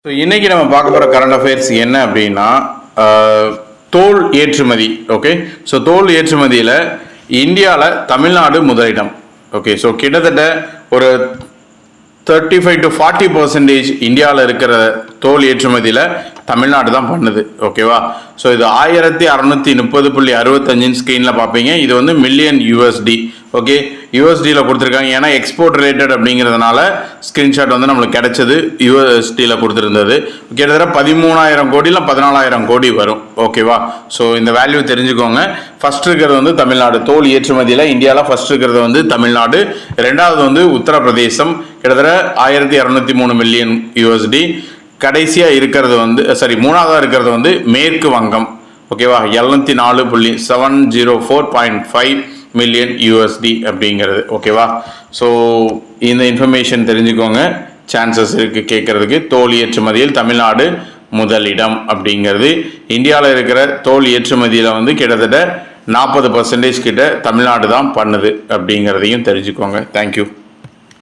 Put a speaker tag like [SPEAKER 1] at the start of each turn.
[SPEAKER 1] So இன்னைக்கு நம்ம பார்க்க போகிற கரண்ட் அஃபேர்ஸ் என்ன அப்படின்னா தோல் ஏற்றுமதி. ஓகே, ஸோ தோல் ஏற்றுமதியில் இந்தியாவில் தமிழ்நாடு முதலிடம். ஓகே, ஸோ கிட்டத்தட்ட ஒரு 35 to 40% இந்தியாவில் இருக்கிற தோல் ஏற்றுமதியில் தமிழ்நாடு தான் பண்ணுது. ஓகேவா, ஸோ இது 1630.65 ஸ்க்ரீனில் பார்ப்பீங்க. இது வந்து மில்லியன் USD. ஓகே, யூஎஸ்டியில் கொடுத்துருக்காங்க. ஏன்னா எக்ஸ்போர்ட் ரிலேட்டட் அப்படிங்கிறதுனால ஸ்க்ரீன்ஷாட் வந்து நம்மளுக்கு கிடைச்சது யூஎஸ்டியில் கொடுத்துருந்தது. கிட்டத்தட்ட 13,000 கோடி இல்லை 14,000 கோடி வரும். ஓகேவா, ஸோ இந்த வேல்யூ தெரிஞ்சுக்கோங்க. ஃபர்ஸ்ட் இருக்கிறது வந்து தமிழ்நாடு தோல் ஏற்றுமதியில் இந்தியாவில் ஃபர்ஸ்ட் இருக்கிறது வந்து தமிழ்நாடு. ரெண்டாவது வந்து உத்தரப்பிரதேசம், கிட்டத்தட்ட 1203 மில்லியன் USD. கடைசியாக இருக்கிறது வந்து மூணாவதாக இருக்கிறது வந்து மேற்கு வங்கம். ஓகேவா, 704.5 மில்லியன் USD அப்படிங்கிறது. ஓகேவா, ஸோ இந்த இன்ஃபர்மேஷன் தெரிஞ்சுக்கோங்க. சான்சஸ் இருக்குது கேட்கறதுக்கு. தோல் ஏற்றுமதியில் தமிழ்நாடு முதலிடம் அப்படிங்கிறது. இந்தியாவில் இருக்கிற தோல் ஏற்றுமதியில் வந்து கிட்டத்தட்ட 40% கிட்ட தமிழ்நாடு தான் பண்ணுது அப்படிங்கிறதையும் தெரிஞ்சுக்கோங்க. தேங்க்யூ.